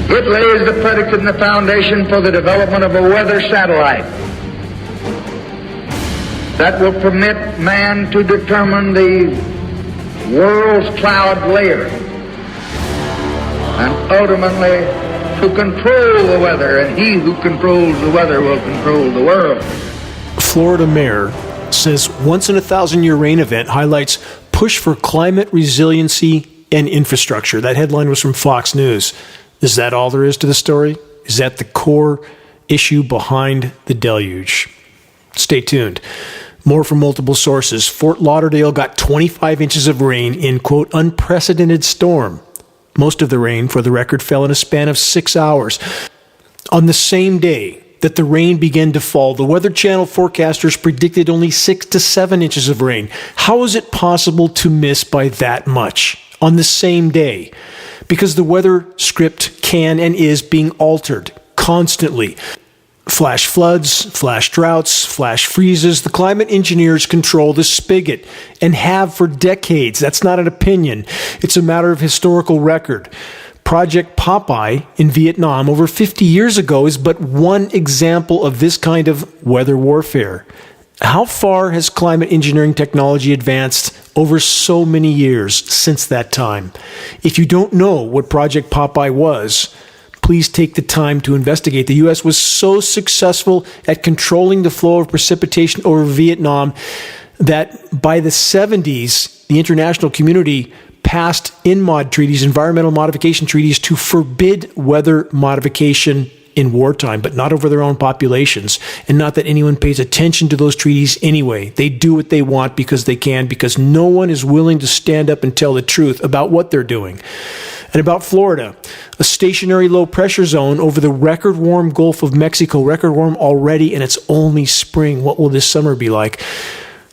It lays the predicate and the foundation for the development of a weather satellite that will permit man to determine the world's cloud layer and ultimately to control the weather, and he who controls the weather will control the world. Florida mayor says once-in-a-thousand-year rain event highlights push for climate resiliency and infrastructure. That headline was from Fox News. Is that all there is to the story? Is that the core issue behind the deluge? Stay tuned. More from multiple sources. Fort Lauderdale got 25 inches of rain in, quote, unprecedented storm. Most of the rain, for the record, fell in a span of 6 hours. On the same day that the rain began to fall, the Weather Channel forecasters predicted only 6 to 7 inches of rain. How is it possible to miss by that much on the same day? Because the weather script can and is being altered constantly. Flash floods, flash droughts, flash freezes. The climate engineers control the spigot and have for decades. That's not an opinion. It's a matter of historical record. Project Popeye in Vietnam over 50 years ago is but one example of this kind of weather warfare. How far has climate engineering technology advanced over so many years since that time? If you don't know what Project Popeye was, please take the time to investigate. The U.S. was so successful at controlling the flow of precipitation over Vietnam that by the 70s, the international community passed INMOD treaties, environmental modification treaties, to forbid weather modification in wartime, but not over their own populations. And not that anyone pays attention to those treaties anyway. They do what they want because they can, because no one is willing to stand up and tell the truth about what they're doing. And about Florida, a stationary low pressure zone over the record warm Gulf of Mexico, record warm already, and it's only spring. What will this summer be like?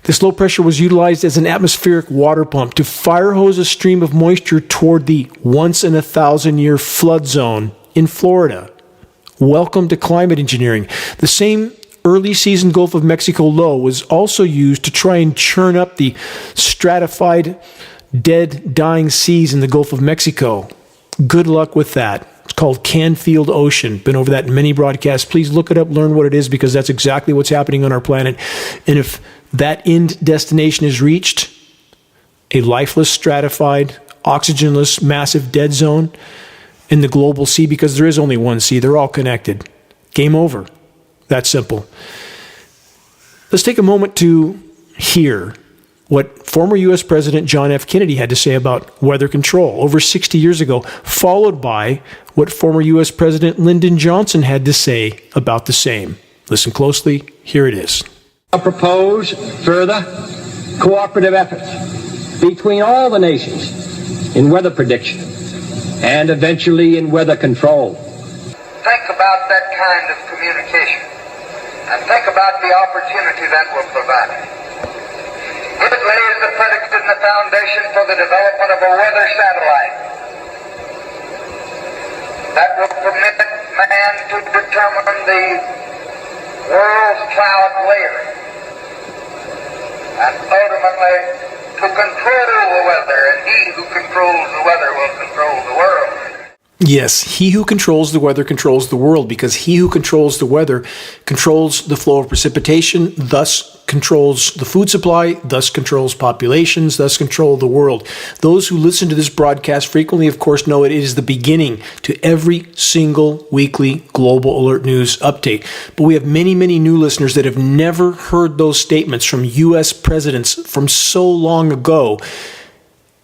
This low pressure was utilized as an atmospheric water pump to fire hose a stream of moisture toward the once-in-a-thousand-year flood zone in Florida. Welcome to climate engineering. The same early season Gulf of Mexico low was also used to try and churn up the stratified, dead, dying seas in the Gulf of Mexico. Good luck with that. It's called Canfield Ocean. Been over that in many broadcasts. Please look it up, learn what it is, because that's exactly what's happening on our planet. And if that end destination is reached, a lifeless, stratified, oxygenless, massive dead zone in the global sea, because there is only one sea, they're all connected. Game over. That simple. Let's take a moment to hear what former U.S. President John F. Kennedy had to say about weather control over 60 years ago, followed by what former U.S. President Lyndon Johnson had to say about the same. Listen closely. Here it is. I propose further cooperative efforts between all the nations in weather prediction and eventually in weather control. Think about that kind of communication and think about the opportunity that will provide. It lays the predicate and the foundation for the development of a weather satellite that will permit man to determine the world's cloud layer and ultimately to control the weather, and he who controls the weather will control the world. Yes, he who controls the weather controls the world, because he who controls the weather controls the flow of precipitation, thus controls the food supply, thus controls populations, thus control the world. Those who listen to this broadcast frequently, of course, know it is the beginning to every single weekly Global Alert News update. But we have many, many new listeners that have never heard those statements from U.S. presidents from so long ago,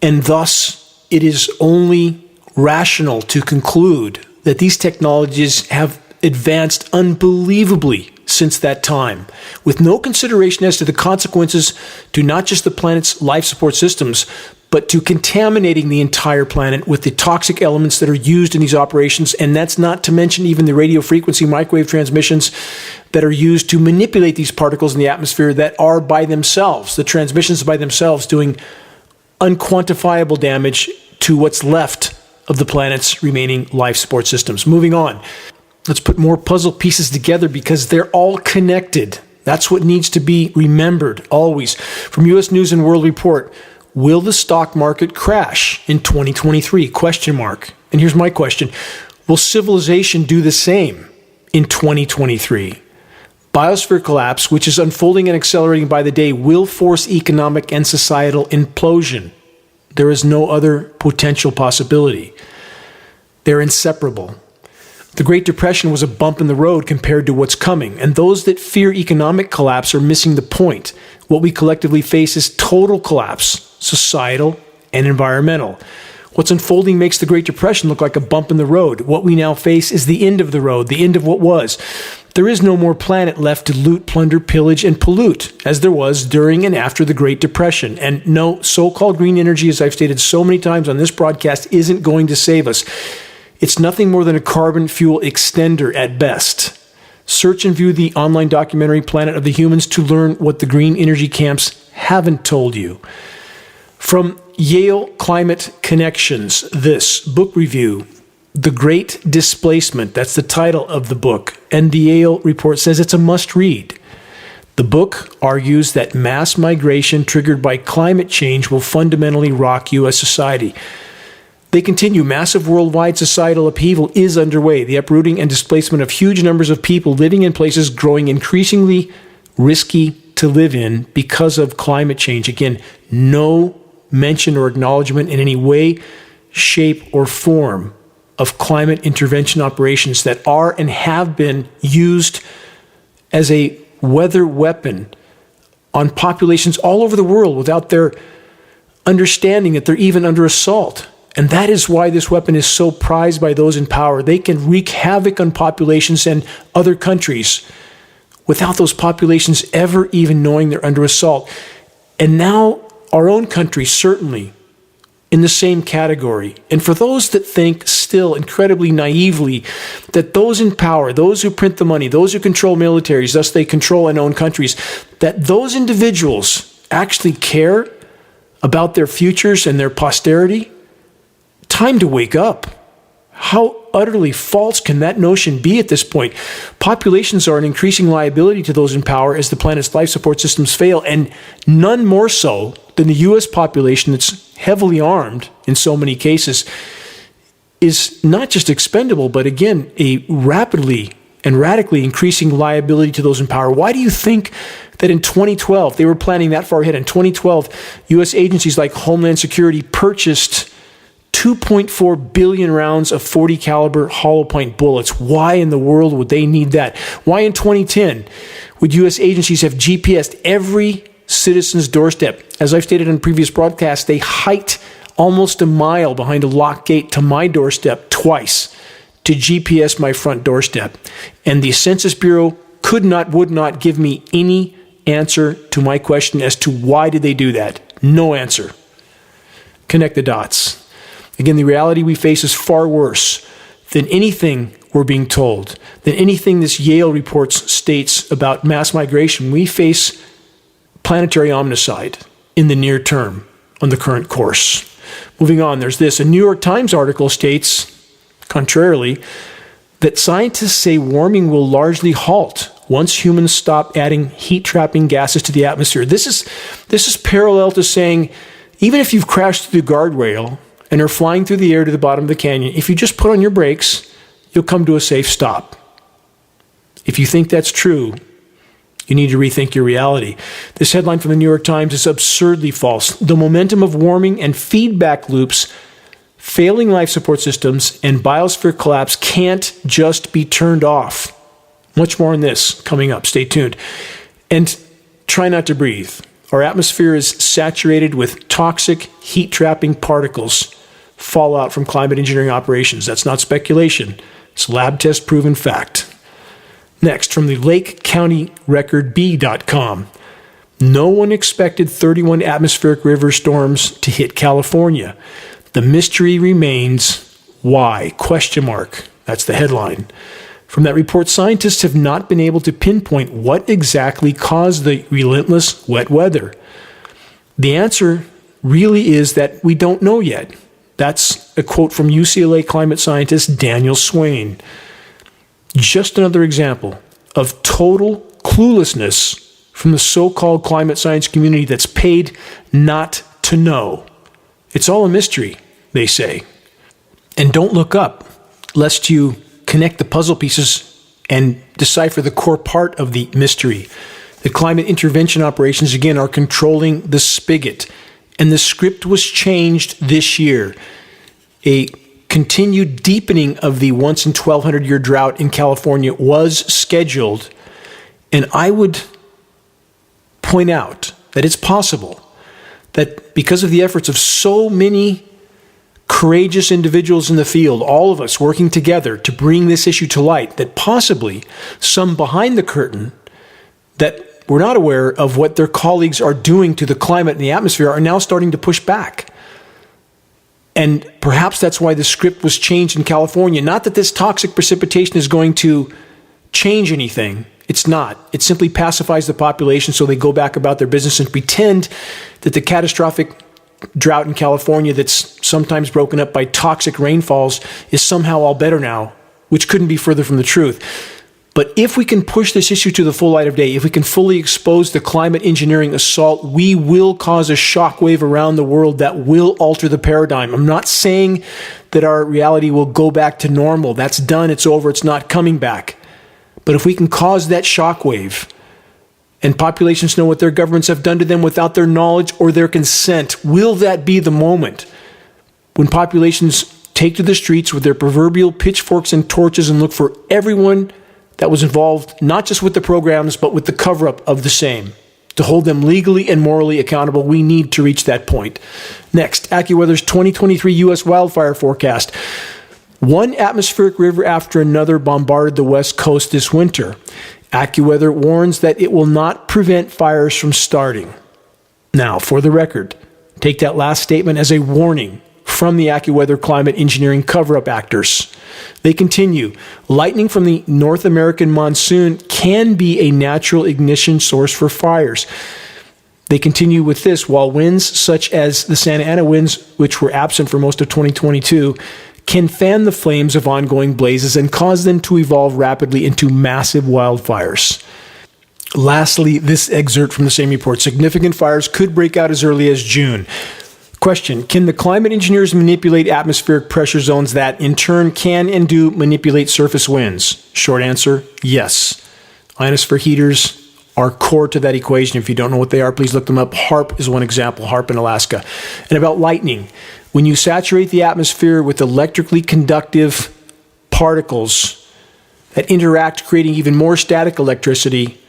and thus it is only rational to conclude that these technologies have advanced unbelievably since that time, with no consideration as to the consequences to not just the planet's life support systems, but to contaminating the entire planet with the toxic elements that are used in these operations. And that's not to mention even the radio frequency microwave transmissions that are used to manipulate these particles in the atmosphere that are by themselves, the transmissions by themselves, doing unquantifiable damage to what's left of the planet's remaining life support systems. Moving on. Let's put more puzzle pieces together because they're all connected. That's what needs to be remembered always. From U.S. News and World Report, will the stock market crash in 2023? Question mark. And here's my question. Will civilization do the same in 2023? Biosphere collapse, which is unfolding and accelerating by the day, will force economic and societal implosion. There is no other potential possibility. They're inseparable. The Great Depression was a bump in the road compared to what's coming, and those that fear economic collapse are missing the point. What we collectively face is total collapse, societal and environmental. What's unfolding makes the Great Depression look like a bump in the road. What we now face is the end of the road, the end of what was. There is no more planet left to loot, plunder, pillage, and pollute, as there was during and after the Great Depression. And no, so-called green energy, as I've stated so many times on this broadcast, isn't going to save us. It's nothing more than a carbon fuel extender at best. Search and view the online documentary Planet of the Humans to learn what the green energy camps haven't told you. From Yale Climate Connections, this book review, The Great Displacement, that's the title of the book, and the Yale report says it's a must-read. The book argues that mass migration triggered by climate change will fundamentally rock U.S. society. They continue, massive worldwide societal upheaval is underway, the uprooting and displacement of huge numbers of people living in places growing increasingly risky to live in because of climate change. Again, no mention or acknowledgement in any way, shape, or form of climate intervention operations that are and have been used as a weather weapon on populations all over the world without their understanding that they're even under assault. And that is why this weapon is so prized by those in power. They can wreak havoc on populations and other countries without those populations ever even knowing they're under assault. And now our own country certainly in the same category. And for those that think still incredibly naively that those in power, those who print the money, those who control militaries, thus they control and own countries, that those individuals actually care about their futures and their posterity, time to wake up. How utterly false can that notion be at this point? Populations are an increasing liability to those in power as the planet's life support systems fail, and none more so than the U.S. population that's heavily armed in so many cases is not just expendable, but again, a rapidly and radically increasing liability to those in power. Why do you think that in 2012, they were planning that far ahead? In 2012, U.S. agencies like Homeland Security purchased 2.4 billion rounds of 40 caliber hollow point bullets. Why in the world would they need that? Why in 2010 would U.S. agencies have GPSed every citizen's doorstep? As I've stated in previous broadcasts, they hiked almost a mile behind a locked gate to my doorstep twice to GPS my front doorstep. And the Census Bureau would not give me any answer to my question as to why did they do that. No answer. Connect the dots. Again, the reality we face is far worse than anything we're being told, than anything this Yale report states about mass migration. We face planetary omnicide in the near term on the current course. Moving on, there's this. A New York Times article states, contrarily, that scientists say warming will largely halt once humans stop adding heat-trapping gases to the atmosphere. This is parallel to saying, even if you've crashed through the guardrail and are flying through the air to the bottom of the canyon, if you just put on your brakes, you'll come to a safe stop. If you think that's true, you need to rethink your reality. This headline from the New York Times is absurdly false. The momentum of warming and feedback loops, failing life support systems, and biosphere collapse can't just be turned off. Much more on this coming up. Stay tuned. And try not to breathe. Our atmosphere is saturated with toxic, heat-trapping particles, fallout from climate engineering operations. That's not speculation. It's lab test proven fact. Next, from the LakeCountyRecordB.com. No one expected 31 atmospheric river storms to hit California. The mystery remains why? ? That's the headline. From that report, scientists have not been able to pinpoint what exactly caused the relentless wet weather. The answer really is that we don't know yet. That's a quote from UCLA climate scientist Daniel Swain. Just another example of total cluelessness from the so-called climate science community that's paid not to know. It's all a mystery, they say. And don't look up. lest you connect the puzzle pieces and decipher the core part of the mystery. The climate intervention operations, again, are controlling the spigot. And the script was changed this year. A continued deepening of the once in 1,200 year drought in California was scheduled. And I would point out that it's possible that because of the efforts of so many courageous individuals in the field, all of us working together to bring this issue to light, that possibly some behind the curtain that we're not aware of what their colleagues are doing to the climate and the atmosphere are now starting to push back. And perhaps that's why the script was changed in California. Not that this toxic precipitation is going to change anything. It's not. It simply pacifies the population so they go back about their business and pretend that the catastrophic drought in California that's sometimes broken up by toxic rainfalls is somehow all better now, which couldn't be further from the truth. But if we can push this issue to the full light of day, if we can fully expose the climate engineering assault, we will cause a shockwave around the world that will alter the paradigm. I'm not saying that our reality will go back to normal. That's done. It's over. It's not coming back. But if we can cause that shockwave, and populations know what their governments have done to them without their knowledge or their consent, will that be the moment when populations take to the streets with their proverbial pitchforks and torches and look for everyone that was involved, not just with the programs, but with the cover-up of the same? To hold them legally and morally accountable, we need to reach that point. Next, AccuWeather's 2023 U.S. wildfire forecast. One atmospheric river after another bombarded the West Coast this winter. AccuWeather warns that it will not prevent fires from starting. Now, for the record, take that last statement as a warning from the AccuWeather climate engineering cover-up actors. They continue, lightning from the North American monsoon can be a natural ignition source for fires. They continue with this, while winds such as the Santa Ana winds, which were absent for most of 2022, can fan the flames of ongoing blazes and cause them to evolve rapidly into massive wildfires. Lastly, this excerpt from the same report, significant fires could break out as early as June. Question, can the climate engineers manipulate atmospheric pressure zones that, in turn, can and do manipulate surface winds? Short answer, yes. Ionosphere heaters are core to that equation. If you don't know what they are, please look them up. HARP is one example, HARP in Alaska. And about lightning, when you saturate the atmosphere with electrically conductive particles that interact, creating even more static electricity,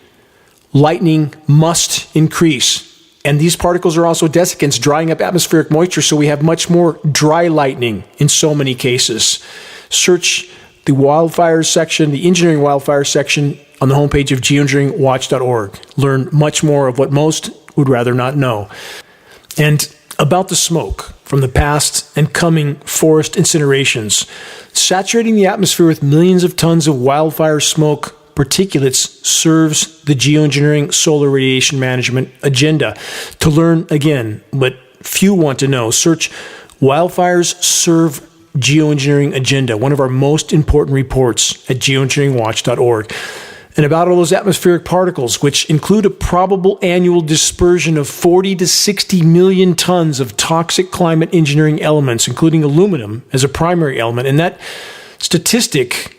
lightning must increase. And these particles are also desiccants, drying up atmospheric moisture, so we have much more dry lightning in so many cases. Search the wildfires section, the engineering wildfire section on the homepage of geoengineeringwatch.org. Learn much more of what most would rather not know. And about the smoke from the past and coming forest incinerations, saturating the atmosphere with millions of tons of wildfire smoke particulates serves the geoengineering solar radiation management agenda. To learn again, but few want to know, search Wildfires Serve Geoengineering Agenda, one of our most important reports at geoengineeringwatch.org. And about all those atmospheric particles, which include a probable annual dispersion of 40 to 60 million tons of toxic climate engineering elements, including aluminum as a primary element. And that statistic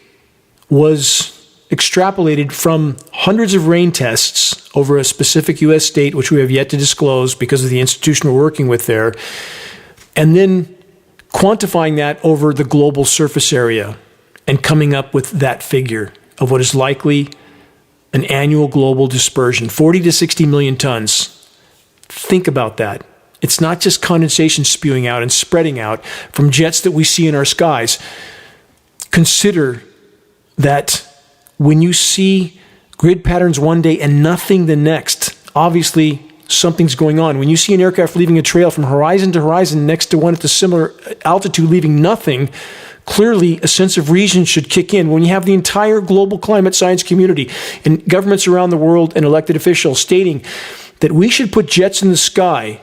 was extrapolated from hundreds of rain tests over a specific U.S. state, which we have yet to disclose because of the institution we're working with there, and then quantifying that over the global surface area and coming up with that figure of what is likely an annual global dispersion, 40 to 60 million tons. Think about that. It's not just condensation spewing out and spreading out from jets that we see in our skies. Consider that when you see grid patterns one day and nothing the next, obviously something's going on. When you see an aircraft leaving a trail from horizon to horizon next to one at the similar altitude leaving nothing, clearly a sense of reason should kick in. When you have the entire global climate science community and governments around the world and elected officials stating that we should put jets in the sky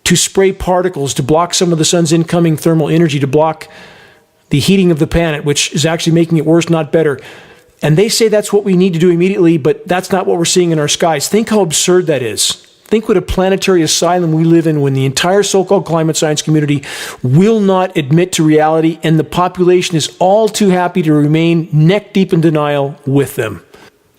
to spray particles, to block some of the sun's incoming thermal energy, to block the heating of the planet, which is actually making it worse, not better. And they say that's what we need to do immediately, but that's not what we're seeing in our skies. Think how absurd that is. Think what a planetary asylum we live in when the entire so-called climate science community will not admit to reality, and the population is all too happy to remain neck-deep in denial with them.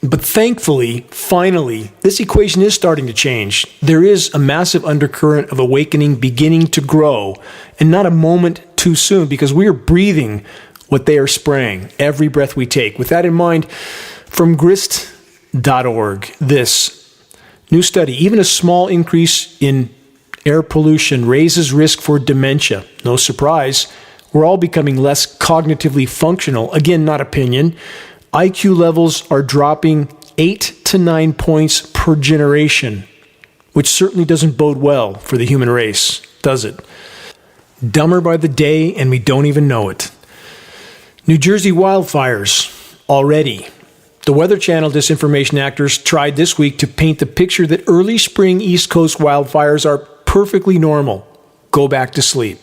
But thankfully, finally, this equation is starting to change. There is a massive undercurrent of awakening beginning to grow, and not a moment too soon, because we are breathing what they are spraying every breath we take. With that in mind, from grist.org, this new study: even a small increase in air pollution raises risk for dementia. No surprise, we're all becoming less cognitively functional. Again, not opinion. IQ levels are dropping 8 to 9 points per generation, which certainly doesn't bode well for the human race, does it? Dumber by the day, and we don't even know it. New Jersey wildfires already. The Weather Channel disinformation actors tried this week to paint the picture that early spring East Coast wildfires are perfectly normal. Go back to sleep.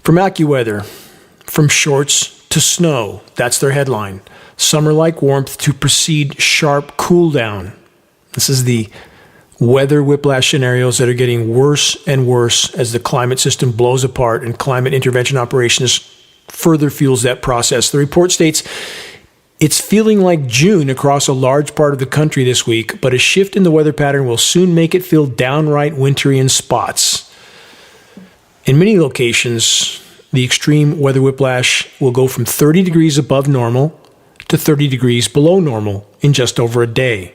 From AccuWeather, from shorts to snow, that's their headline. Summer-like warmth to precede sharp cool down. This is the weather whiplash scenarios that are getting worse and worse as the climate system blows apart and climate intervention operations further fuels that process. The report states it's feeling like June across a large part of the country this week, but a shift in the weather pattern will soon make it feel downright wintry in spots. In many locations, the extreme weather whiplash will go from 30 degrees above normal to 30 degrees below normal in just over a day.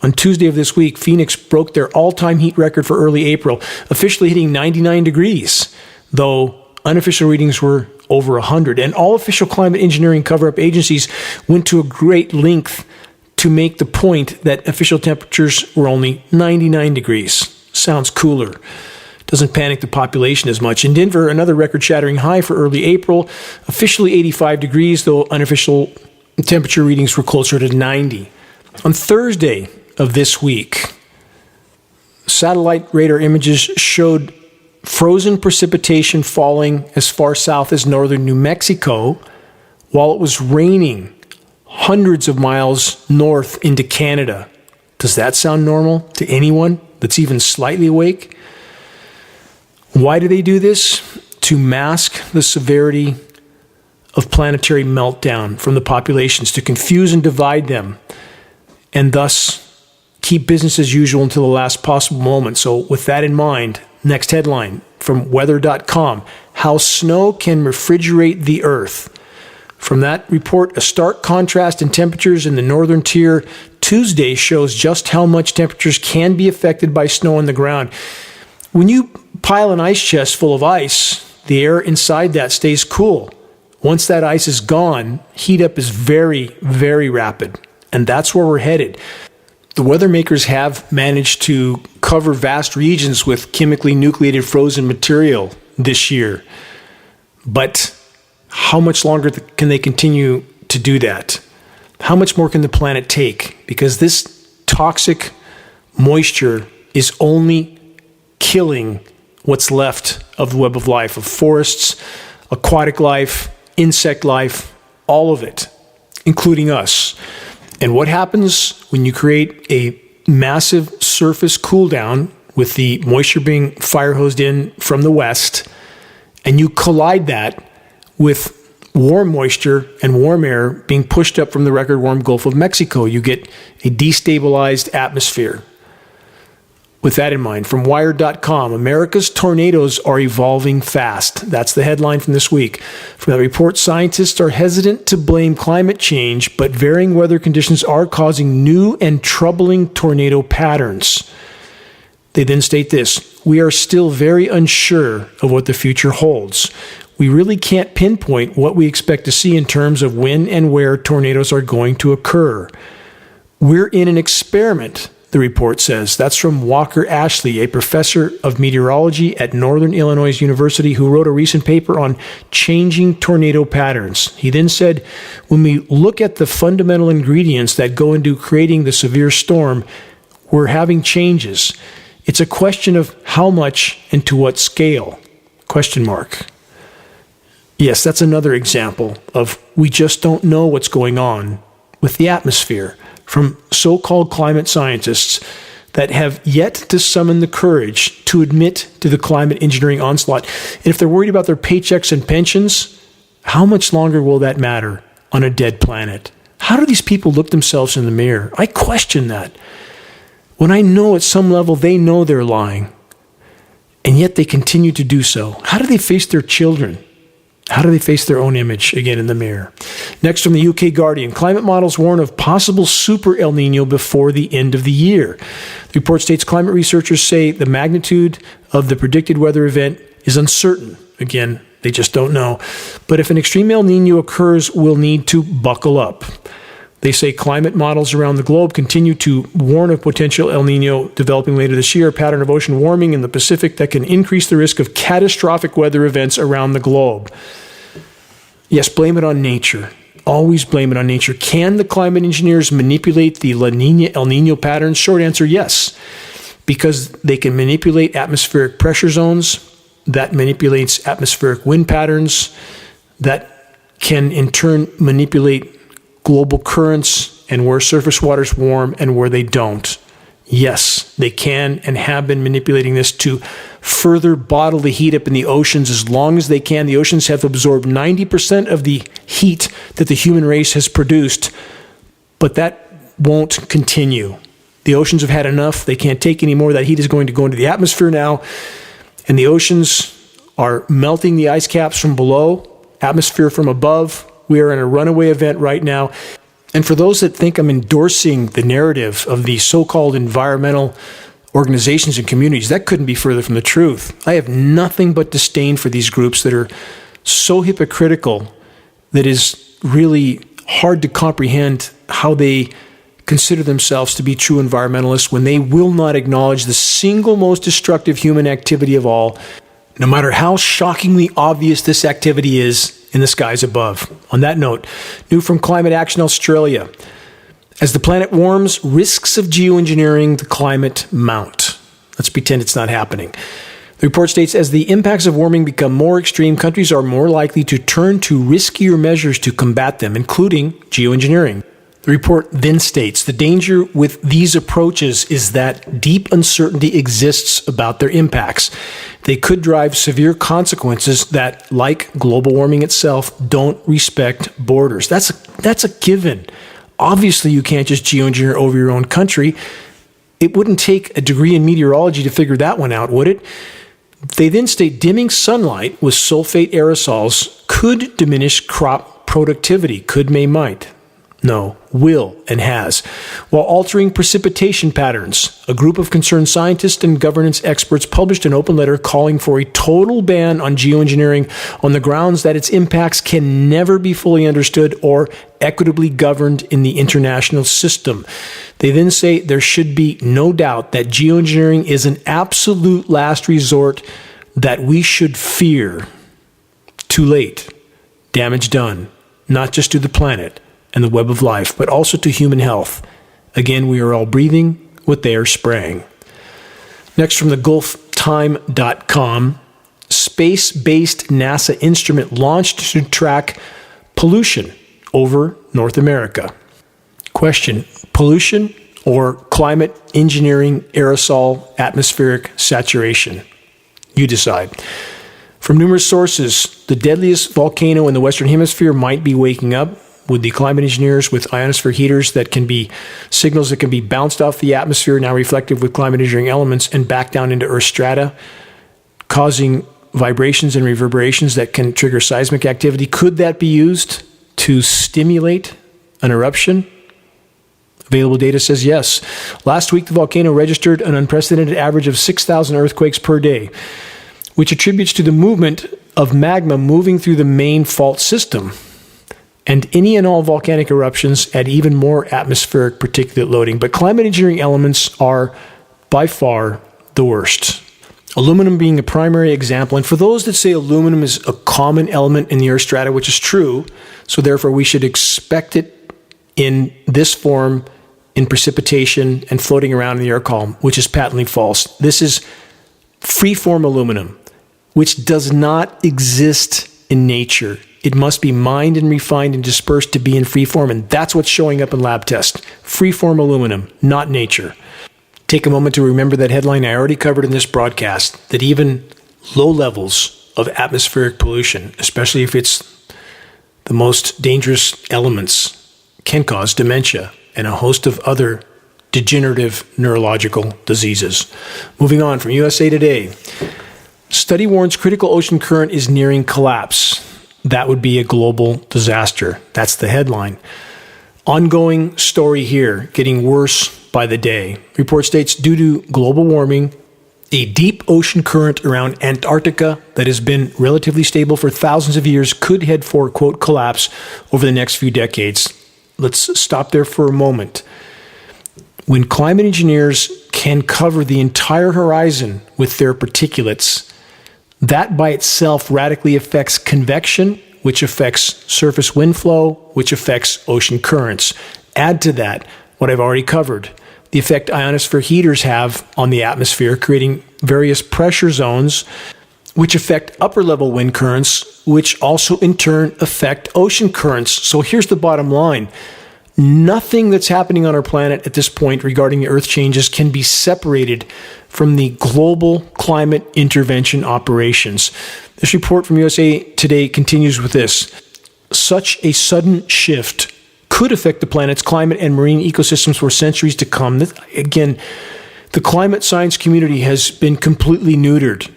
On Tuesday of this week, Phoenix broke their all-time heat record for early April, officially hitting 99 degrees, though unofficial readings were over 100. And all official climate engineering cover-up agencies went to a great length to make the point that official temperatures were only 99 degrees. Sounds cooler. Doesn't panic the population as much. In Denver, another record-shattering high for early April, officially 85 degrees, though unofficial temperature readings were closer to 90. On Thursday of this week, satellite radar images showed frozen precipitation falling as far south as northern New Mexico, while it was raining hundreds of miles north into Canada. Does that sound normal to anyone that's even slightly awake? Why do they do this? To mask the severity of planetary meltdown from the populations, to confuse and divide them, and thus keep business as usual until the last possible moment. So with that in mind, next headline from weather.com: how snow can refrigerate the earth. From that report, a stark contrast in temperatures in the northern tier Tuesday shows just how much temperatures can be affected by snow on the ground. When you pile an ice chest full of ice, the air inside that stays cool. Once that ice is gone, heat up is very, very rapid. And that's where we're headed. The weather makers have managed to cover vast regions with chemically nucleated frozen material this year. But how much longer can they continue to do that? How much more can the planet take? Because this toxic moisture is only killing what's left of the web of life, of forests, aquatic life, insect life, all of it, including us. And what happens when you create a massive surface cool down with the moisture being fire hosed in from the west, and you collide that with warm moisture and warm air being pushed up from the record warm Gulf of Mexico? You get a destabilized atmosphere. With that in mind, from Wired.com, America's tornadoes are evolving fast. That's the headline from this week. From that report, scientists are hesitant to blame climate change, but varying weather conditions are causing new and troubling tornado patterns. They then state this: we are still very unsure of what the future holds. We really can't pinpoint what we expect to see in terms of when and where tornadoes are going to occur. We're in an experiment, the report says. That's from Walker Ashley, a professor of meteorology at Northern Illinois University, who wrote a recent paper on changing tornado patterns. He then said, when we look at the fundamental ingredients that go into creating the severe storm, we're having changes. It's a question of how much and to what scale? Question mark. Yes, that's another example of we just don't know what's going on with the atmosphere. From so-called climate scientists, that have yet to summon the courage to admit to the climate engineering onslaught. And if they're worried about their paychecks and pensions, how much longer will that matter on a dead planet? How do these people look themselves in the mirror? I question that. When I know at some level they know they're lying, and yet they continue to do so. How do they face their children? How do they face their own image again in the mirror? Next, from the UK Guardian, climate models warn of possible super El Nino before the end of the year. The report states climate researchers say the magnitude of the predicted weather event is uncertain. Again, they just don't know. But if an extreme El Nino occurs, we'll need to buckle up. They say climate models around the globe continue to warn of potential El Nino developing later this year, a pattern of ocean warming in the Pacific that can increase the risk of catastrophic weather events around the globe. Yes, blame it on nature. Always blame it on nature. Can the climate engineers manipulate the La Nina, El Nino patterns? Short answer, yes. Because they can manipulate atmospheric pressure zones, that manipulates atmospheric wind patterns, that can in turn manipulate global currents and where surface waters warm and where they don't. Yes, they can and have been manipulating this to further bottle the heat up in the oceans as long as they can. The oceans have absorbed 90% of the heat that the human race has produced, but that won't continue. The oceans have had enough. They can't take any more. That heat is going to go into the atmosphere now, and the oceans are melting the ice caps from below, atmosphere from above. We are in a runaway event right now. And for those that think I'm endorsing the narrative of the so-called environmental organizations and communities, that couldn't be further from the truth. I have nothing but disdain for these groups that are so hypocritical that is really hard to comprehend how they consider themselves to be true environmentalists when they will not acknowledge the single most destructive human activity of all, no matter how shockingly obvious this activity is in the skies above. On that note, new from Climate Action Australia. As the planet warms, risks of geoengineering the climate mount. Let's pretend it's not happening. The report states, as the impacts of warming become more extreme, countries are more likely to turn to riskier measures to combat them, including geoengineering. The report then states, the danger with these approaches is that deep uncertainty exists about their impacts. They could drive severe consequences that, like global warming itself, don't respect borders. That's a given. Obviously, you can't just geoengineer over your own country. It wouldn't take a degree in meteorology to figure that one out, would it? They then state dimming sunlight with sulfate aerosols could diminish crop productivity. Could, may, might. No, will and has. While altering precipitation patterns, a group of concerned scientists and governance experts published an open letter calling for a total ban on geoengineering on the grounds that its impacts can never be fully understood or equitably governed in the international system. They then say there should be no doubt that geoengineering is an absolute last resort that we should fear. Too late. Damage done, not just to the planet and the web of life, but also to human health. Again, we are all breathing what they are spraying. Next, from the GulfTime.com, space-based NASA instrument launched to track pollution over North America. Question, pollution or climate engineering aerosol atmospheric saturation? You decide. From numerous sources, the deadliest volcano in the Western Hemisphere might be waking up, with the climate engineers with ionosphere heaters that can be signals that can be bounced off the atmosphere, now reflective with climate engineering elements, and back down into Earth strata, causing vibrations and reverberations that can trigger seismic activity. Could that be used to stimulate an eruption? Available data says yes. Last week, the volcano registered an unprecedented average of 6,000 earthquakes per day, which attributes to the movement of magma moving through the main fault system. And any and all volcanic eruptions add even more atmospheric particulate loading. But climate engineering elements are by far the worst. Aluminum being a primary example. And for those that say aluminum is a common element in the Earth strata, which is true, so therefore we should expect it in this form in precipitation and floating around in the air column, which is patently false. This is free-form aluminum, which does not exist in nature. It must be mined and refined and dispersed to be in free form, and that's what's showing up in lab tests. Free form aluminum, not nature. take a moment to remember that headline I already covered in this broadcast, that even low levels of atmospheric pollution, especially if it's the most dangerous elements, can cause dementia and a host of other degenerative neurological diseases. Moving on from USA Today. Study warns critical ocean current is nearing collapse. That would be a global disaster. That's the headline. Ongoing story here, getting worse by the day. Report states due to global warming, a deep ocean current around Antarctica that has been relatively stable for thousands of years could head for, quote, collapse over the next few decades. Let's stop there for a moment. When climate engineers can cover the entire horizon with their particulates, that by itself radically affects convection, which affects surface wind flow, which affects ocean currents. Add to that what I've already covered, the effect ionosphere heaters have on the atmosphere, creating various pressure zones, which affect upper level wind currents, which also in turn affect ocean currents. So here's the bottom line. Nothing that's happening on our planet at this point regarding the Earth changes can be separated from the global climate intervention operations. This report from USA Today continues with this. Such a sudden shift could affect the planet's climate and marine ecosystems for centuries to come. Again, the climate science community has been completely neutered.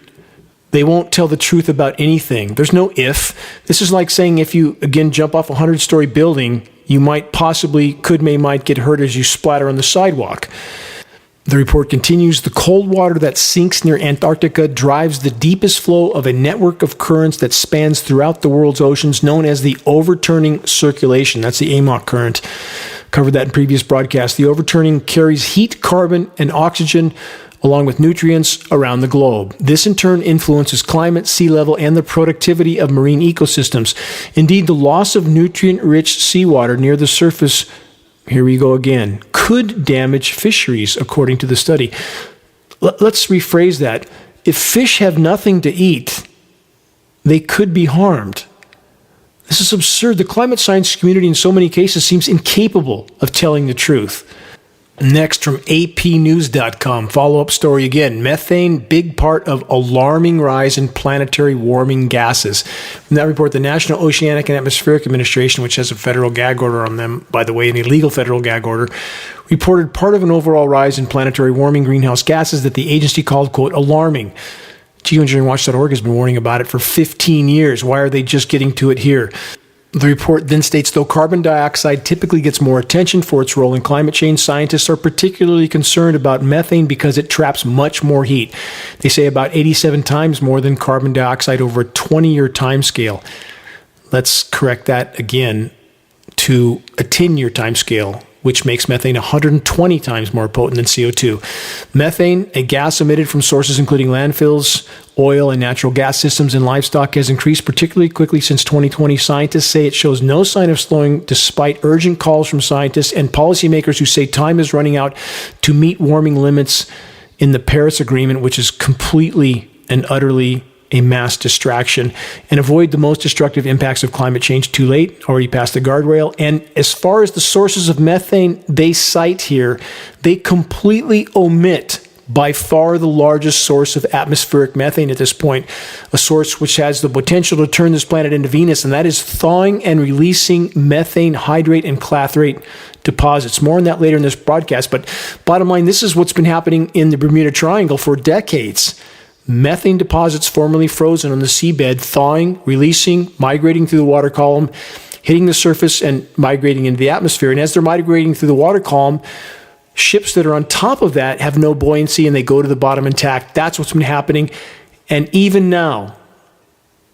They won't tell the truth about anything. There's no if. This is like saying if you, again, jump off a 100-story building, you might get hurt as you splatter on the sidewalk. The report continues, the cold water that sinks near Antarctica drives the deepest flow of a network of currents that spans throughout the world's oceans, known as the overturning circulation. That's the AMOC current. Covered that in previous broadcasts. The overturning carries heat, carbon, and oxygen, along with nutrients around the globe. This in turn influences climate, sea level, and the productivity of marine ecosystems. Indeed, the loss of nutrient-rich seawater near the surface, here we go again, could damage fisheries, according to the study. Let's rephrase that. If fish have nothing to eat, they could be harmed. This is absurd. The climate science community in so many cases seems incapable of telling the truth. Next, from apnews.com, follow-up story again. Methane, big part of alarming rise in planetary warming gases. From that report, the National Oceanic and Atmospheric Administration, which has a federal gag order on them, by the way, an illegal federal gag order, reported part of an overall rise in planetary warming greenhouse gases that the agency called, quote, alarming. Geoengineeringwatch.org has been warning about it for 15 years. Why are they just getting to it here? The report then states, though carbon dioxide typically gets more attention for its role in climate change, scientists are particularly concerned about methane because it traps much more heat. They say about 87 times more than carbon dioxide over a 20-year time scale. Let's correct that again to a 10-year time scale, which makes methane 120 times more potent than CO2. Methane, a gas emitted from sources including landfills, oil and natural gas systems, and livestock, has increased particularly quickly since 2020. Scientists say it shows no sign of slowing despite urgent calls from scientists and policymakers who say time is running out to meet warming limits in the Paris Agreement, which is completely and utterly a mass distraction, and avoid the most destructive impacts of climate change too late, already past the guardrail. And as far as the sources of methane they cite here, they completely omit by far the largest source of atmospheric methane at this point, a source which has the potential to turn this planet into Venus, and that is thawing and releasing methane hydrate and clathrate deposits. More on that later in this broadcast, but bottom line, this is what's been happening in the Bermuda Triangle for decades. Methane deposits formerly frozen on the seabed, thawing, releasing, migrating through the water column, hitting the surface and migrating into the atmosphere. And as they're migrating through the water column, ships that are on top of that have no buoyancy and they go to the bottom intact. That's what's been happening. And even now,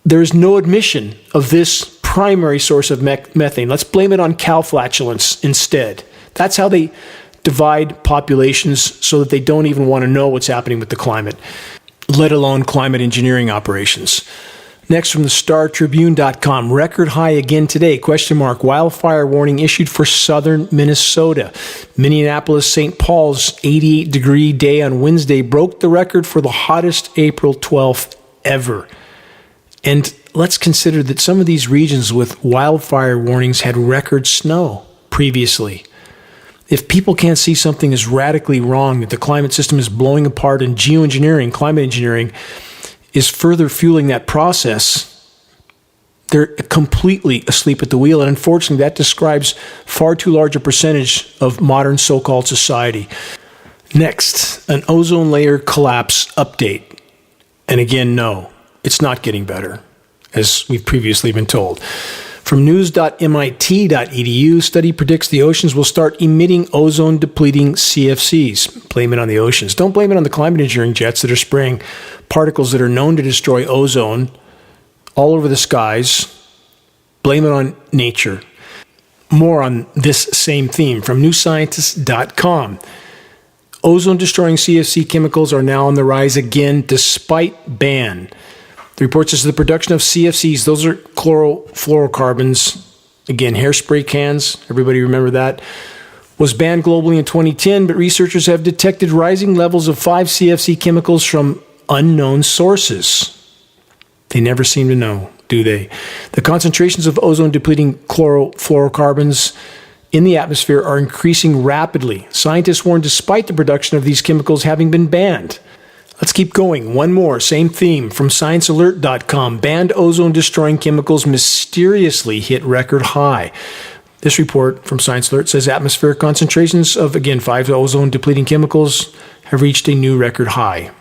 there's no admission of this primary source of methane. Let's blame it on cow flatulence instead. That's how they divide populations so that they don't even want to know what's happening with the climate, let alone climate engineering operations. Next, from the StarTribune.com, record high again today, ? Wildfire warning issued for southern Minnesota. Minneapolis, St. Paul's 88-degree day on Wednesday broke the record for the hottest April 12th ever. And let's consider that some of these regions with wildfire warnings had record snow previously. If people can't see something is radically wrong, that the climate system is blowing apart, and geoengineering, climate engineering, is further fueling that process, they're completely asleep at the wheel. And unfortunately, that describes far too large a percentage of modern so-called society. Next, an ozone layer collapse update. And again, no, it's not getting better, as we've previously been told. From news.mit.edu, study predicts the oceans will start emitting ozone-depleting CFCs. Blame it on the oceans. Don't blame it on the climate engineering jets that are spraying particles that are known to destroy ozone all over the skies. Blame it on nature. More on this same theme from newscientist.com. Ozone-destroying CFC chemicals are now on the rise again despite ban. The report says the production of CFCs, those are chlorofluorocarbons, again, hairspray cans, everybody remember that, was banned globally in 2010, but researchers have detected rising levels of 5 CFC chemicals from unknown sources. They never seem to know, do they? The concentrations of ozone-depleting chlorofluorocarbons in the atmosphere are increasing rapidly. Scientists warn despite the production of these chemicals having been banned. Let's keep going. One more, same theme from ScienceAlert.com. Banned ozone-destroying chemicals mysteriously hit record high. This report from Science Alert says atmospheric concentrations of, again, 5 ozone-depleting chemicals have reached a new record high.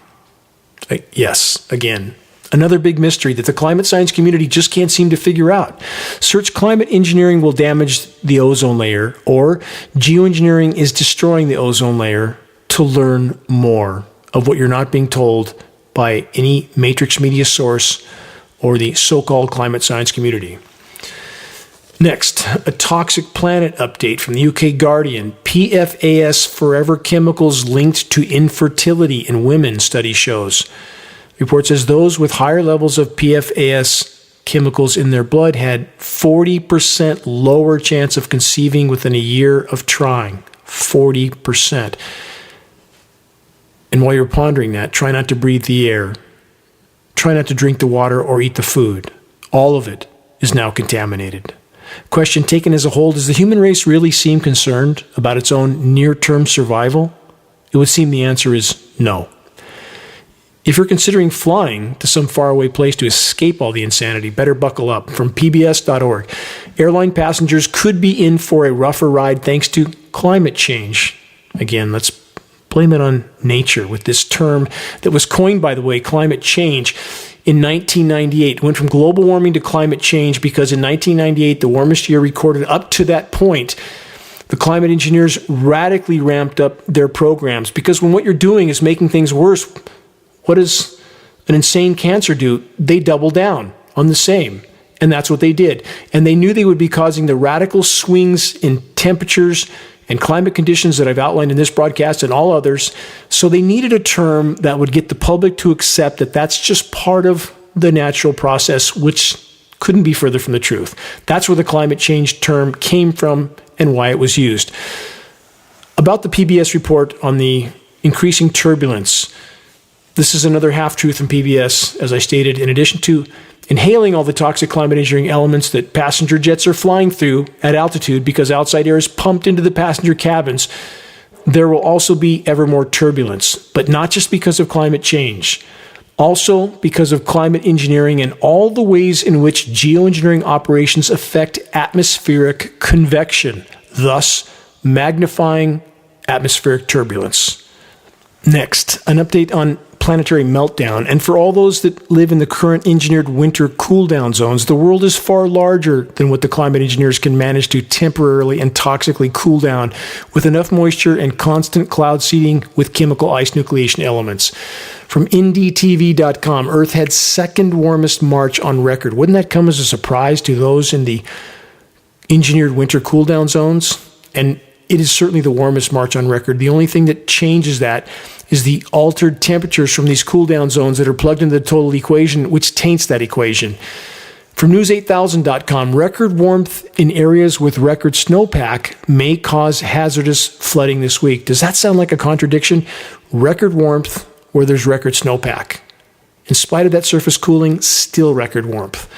Yes, again, another big mystery that the climate science community just can't seem to figure out. Search climate engineering will damage the ozone layer, or geoengineering is destroying the ozone layer, to learn more of what you're not being told by any matrix media source or the so-called climate science community. Next, a toxic planet update from the UK Guardian. PFAS forever chemicals linked to infertility in women, study shows. The report says those with higher levels of PFAS chemicals in their blood had 40% lower chance of conceiving within a year of trying. 40%. And while you're pondering that, try not to breathe the air. Try not to drink the water or eat the food. All of it is now contaminated. Question taken as a whole, does the human race really seem concerned about its own near-term survival? It would seem the answer is no. If you're considering flying to some faraway place to escape all the insanity, better buckle up. From pbs.org, airline passengers could be in for a rougher ride thanks to climate change. Again, let's blame it on nature with this term that was coined, by the way, climate change, in 1998. It went from global warming to climate change because in 1998, the warmest year recorded up to that point, the climate engineers radically ramped up their programs. Because when what you're doing is making things worse, what does an insane cancer do? They double down on the same. And that's what they did. And they knew they would be causing the radical swings in temperatures and climate conditions that I've outlined in this broadcast and all others. So they needed a term that would get the public to accept that that's just part of the natural process, which couldn't be further from the truth. That's where the climate change term came from and why it was used. About the PBS report on the increasing turbulence, this is another half-truth from PBS, as I stated. In addition to inhaling all the toxic climate engineering elements that passenger jets are flying through at altitude because outside air is pumped into the passenger cabins, there will also be ever more turbulence, but not just because of climate change, also because of climate engineering and all the ways in which geoengineering operations affect atmospheric convection, thus magnifying atmospheric turbulence. Next, an update on planetary meltdown. And for all those that live in the current engineered winter cool-down zones, the world is far larger than what the climate engineers can manage to temporarily and toxically cool down with enough moisture and constant cloud seeding with chemical ice nucleation elements. From NDTV.com, Earth had second warmest March on record. Wouldn't that come as a surprise to those in the engineered winter cool-down zones? And it is certainly the warmest March on record. The only thing that changes that is the altered temperatures from these cool-down zones that are plugged into the total equation, which taints that equation. From News8000.com, record warmth in areas with record snowpack may cause hazardous flooding this week. Does that sound like a contradiction? Record warmth where there's record snowpack. In spite of that surface cooling, still record warmth.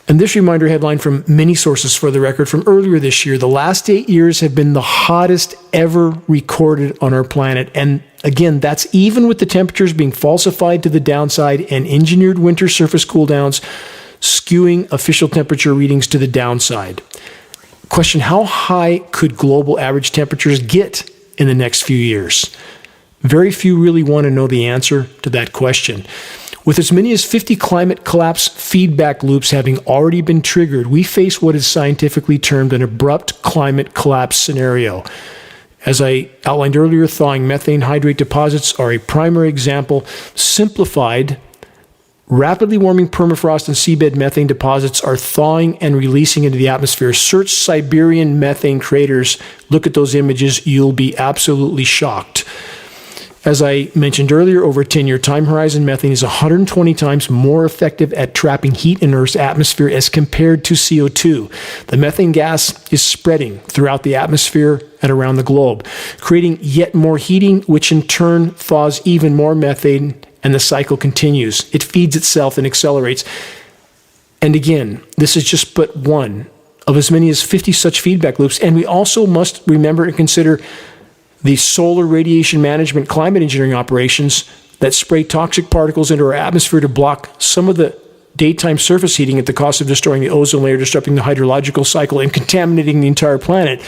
And this reminder headline from many sources for the record from earlier this year, the last 8 years have been the hottest ever recorded on our planet. And again, that's even with the temperatures being falsified to the downside and engineered winter surface cooldowns skewing official temperature readings to the downside. Question, how high could global average temperatures get in the next few years? Very few really want to know the answer to that question. With as many as 50 climate collapse feedback loops having already been triggered, we face what is scientifically termed an abrupt climate collapse scenario. As I outlined earlier, thawing methane hydrate deposits are a primary example. Simplified, rapidly warming permafrost and seabed methane deposits are thawing and releasing into the atmosphere. Search Siberian methane craters. Look at those images. You'll be absolutely shocked. As I mentioned earlier, over a 10-year time horizon, methane is 120 times more effective at trapping heat in Earth's atmosphere as compared to CO2. The methane gas is spreading throughout the atmosphere and around the globe, creating yet more heating, which in turn thaws even more methane, and the cycle continues. It feeds itself and accelerates. And again, this is just but one of as many as 50 such feedback loops, and we also must remember and consider the solar radiation management climate engineering operations that spray toxic particles into our atmosphere to block some of the daytime surface heating at the cost of destroying the ozone layer, disrupting the hydrological cycle, and contaminating the entire planet.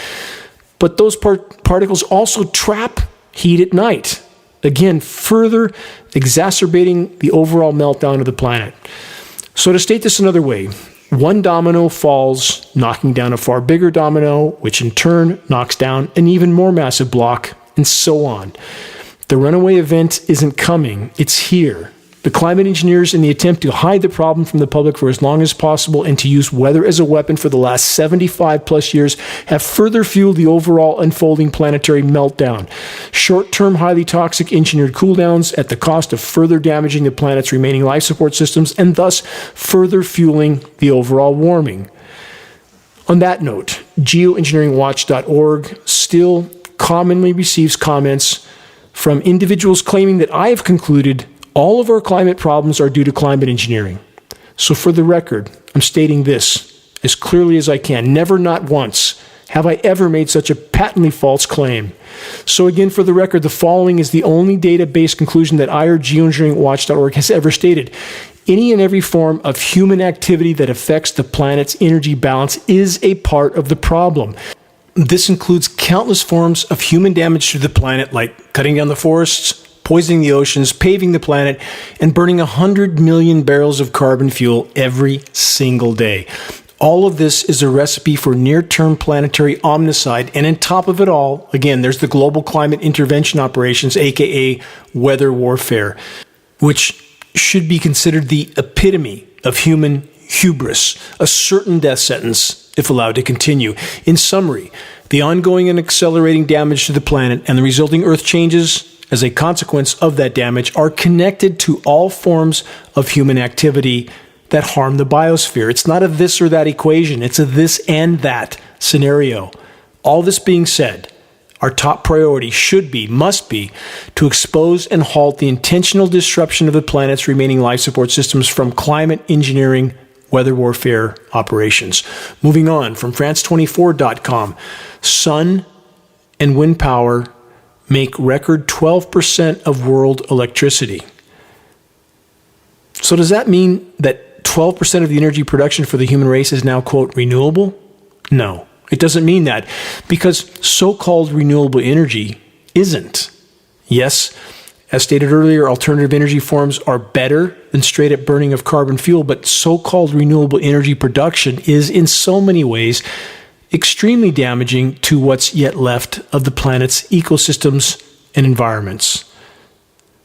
But those particles also trap heat at night, again, further exacerbating the overall meltdown of the planet. So to state this another way, one domino falls, knocking down a far bigger domino, which in turn knocks down an even more massive block, and so on. The runaway event isn't coming, it's here. The climate engineers, in the attempt to hide the problem from the public for as long as possible and to use weather as a weapon for the last 75 plus years, have further fueled the overall unfolding planetary meltdown. Short-term, highly toxic engineered cooldowns at the cost of further damaging the planet's remaining life support systems and thus further fueling the overall warming. On that note, Geoengineeringwatch.org still commonly receives comments from individuals claiming that I have concluded all of our climate problems are due to climate engineering. So for the record, I'm stating this as clearly as I can. Never, not once, have I ever made such a patently false claim. So again, for the record, the following is the only data-based conclusion that I or Geoengineeringwatch.org has ever stated. Any and every form of human activity that affects the planet's energy balance is a part of the problem. This includes countless forms of human damage to the planet, like cutting down the forests, poisoning the oceans, paving the planet, and burning 100 million barrels of carbon fuel every single day. All of this is a recipe for near-term planetary omnicide, and on top of it all, again, there's the global climate intervention operations, aka weather warfare, which should be considered the epitome of human hubris, a certain death sentence if allowed to continue. In summary, the ongoing and accelerating damage to the planet and the resulting Earth changes as a consequence of that damage are connected to all forms of human activity that harm the biosphere. It's not a this or that equation. It's a this and that scenario. All this being said, our top priority should be, must be, to expose and halt the intentional disruption of the planet's remaining life support systems from climate engineering weather warfare operations. Moving on, from France24.com, sun and wind power make record 12% of world electricity. So does that mean that 12% of the energy production for the human race is now, quote, renewable? No, it doesn't mean that, because so-called renewable energy isn't. Yes, as stated earlier, alternative energy forms are better than straight-up burning of carbon fuel, but so-called renewable energy production is in so many ways extremely damaging to what's yet left of the planet's ecosystems and environments.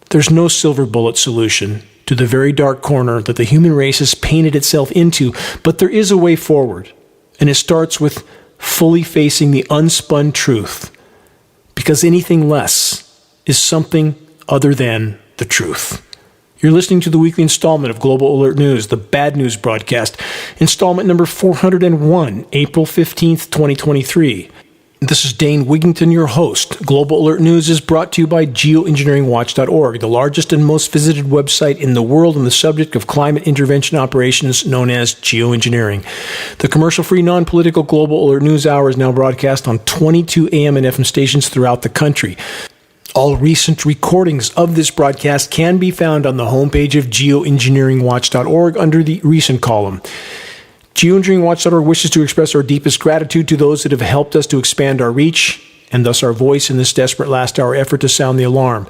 There's no silver bullet solution to the very dark corner that the human race has painted itself into, but there is a way forward, and it starts with fully facing the unspun truth, because anything less is something other than the truth. You're listening to the weekly installment of Global Alert News, the Bad News Broadcast, installment number 401, April 15th, 2023. This is Dane Wigington, your host. Global Alert News is brought to you by Geoengineeringwatch.org, the largest and most visited website in the world on the subject of climate intervention operations known as geoengineering. The commercial-free, non-political Global Alert News Hour is now broadcast on 22 AM and FM stations throughout the country. All recent recordings of this broadcast can be found on the homepage of Geoengineeringwatch.org under the Recent column. Geoengineeringwatch.org wishes to express our deepest gratitude to those that have helped us to expand our reach and thus our voice in this desperate last-hour effort to sound the alarm.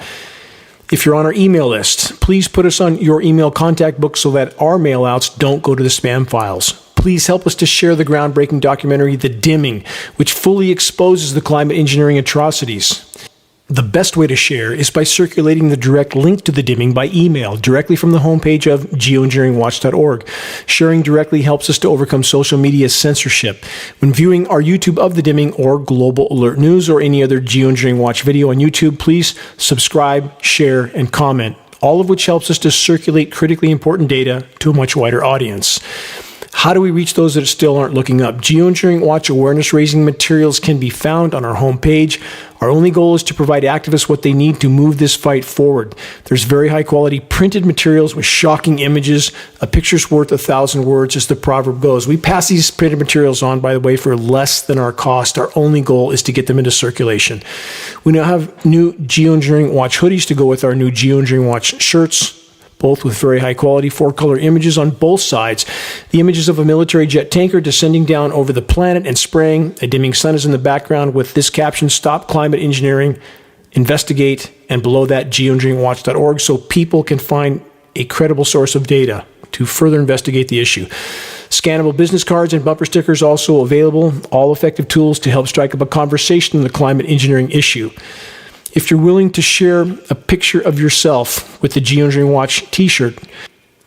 If you're on our email list, please put us on your email contact book so that our mailouts don't go to the spam files. Please help us to share the groundbreaking documentary, The Dimming, which fully exposes the climate engineering atrocities. The best way to share is by circulating the direct link to The Dimming by email directly from the homepage of Geoengineeringwatch.org. Sharing directly helps us to overcome social media censorship. When viewing our YouTube of The Dimming or Global Alert News or any other Geoengineering Watch video on YouTube, please subscribe, share, and comment, all of which helps us to circulate critically important data to a much wider audience. How do we reach those that still aren't looking up? Geoengineering Watch awareness-raising materials can be found on our homepage. Our only goal is to provide activists what they need to move this fight forward. There's very high-quality printed materials with shocking images. A picture's worth 1,000 words, as the proverb goes. We pass these printed materials on, by the way, for less than our cost. Our only goal is to get them into circulation. We now have new Geoengineering Watch hoodies to go with our new Geoengineering Watch shirts, both with very high-quality 4-color images on both sides. The images of a military jet tanker descending down over the planet and spraying. A dimming sun is in the background with this caption, "Stop Climate Engineering, Investigate," and below that, geoengineeringwatch.org, so people can find a credible source of data to further investigate the issue. Scannable business cards and bumper stickers also available, all effective tools to help strike up a conversation on the climate engineering issue. If you're willing to share a picture of yourself with the Geoengineering Watch t-shirt,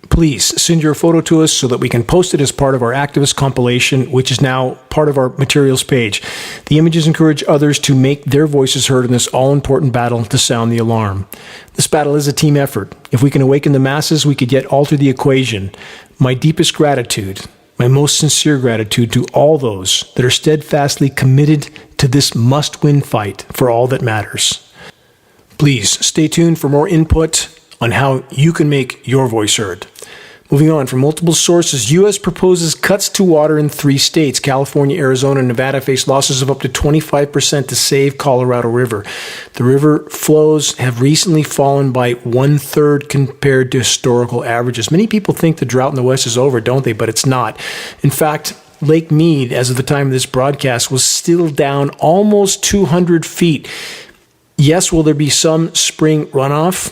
please send your photo to us so that we can post it as part of our activist compilation, which is now part of our materials page. The images encourage others to make their voices heard in this all-important battle to sound the alarm. This battle is a team effort. If we can awaken the masses, we could yet alter the equation. My deepest gratitude, my most sincere gratitude to all those that are steadfastly committed to this must-win fight for all that matters. Please stay tuned for more input on how you can make your voice heard. Moving on, from multiple sources, U.S. proposes cuts to water in 3 states. California, Arizona, and Nevada face losses of up to 25% to save Colorado River. The river flows have recently fallen by 1/3 compared to historical averages. Many people think the drought in the West is over, don't they? But it's not. In fact, Lake Mead, as of the time of this broadcast, was still down almost 200 feet. Yes, will there be some spring runoff?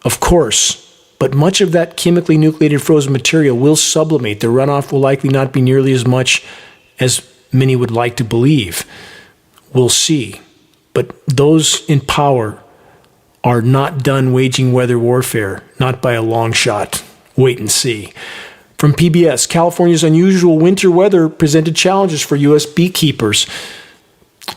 Of course. But much of that chemically nucleated frozen material will sublimate. The runoff will likely not be nearly as much as many would like to believe. We'll see. But those in power are not done waging weather warfare, not by a long shot. Wait and see. From PBS, California's unusual winter weather presented challenges for U.S. beekeepers.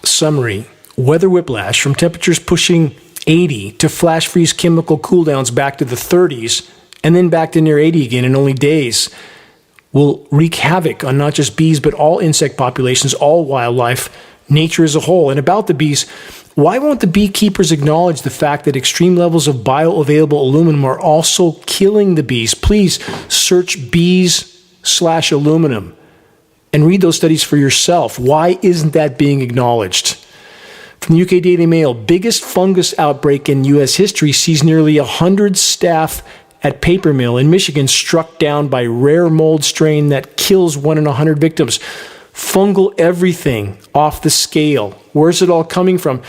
Summary. Weather whiplash from temperatures pushing 80 to flash freeze chemical cooldowns back to the 30s and then back to near 80 again in only days will wreak havoc on not just bees but all insect populations, all wildlife, nature as a whole. And about the bees, why won't the beekeepers acknowledge the fact that extreme levels of bioavailable aluminum are also killing the bees? Please search bees/aluminum and read those studies for yourself. Why isn't that being acknowledged? From the UK Daily Mail, biggest fungus outbreak in U.S. history sees nearly 100 staff at paper mill in Michigan struck down by rare mold strain that kills 1 in 100 victims. Fungal everything off the scale. Where's it all coming from?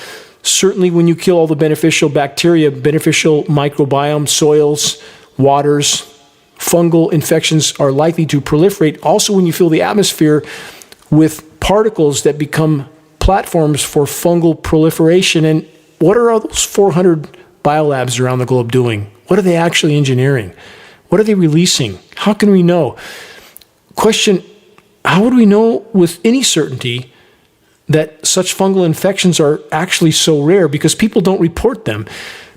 Certainly when you kill all the beneficial bacteria, beneficial microbiome, soils, waters, fungal infections are likely to proliferate. Also when you fill the atmosphere with particles that become platforms for fungal proliferation. And what are all those 400 biolabs around the globe doing? What are they actually engineering? What are they releasing? How can we know? Question, how would we know with any certainty that such fungal infections are actually so rare? Because people don't report them,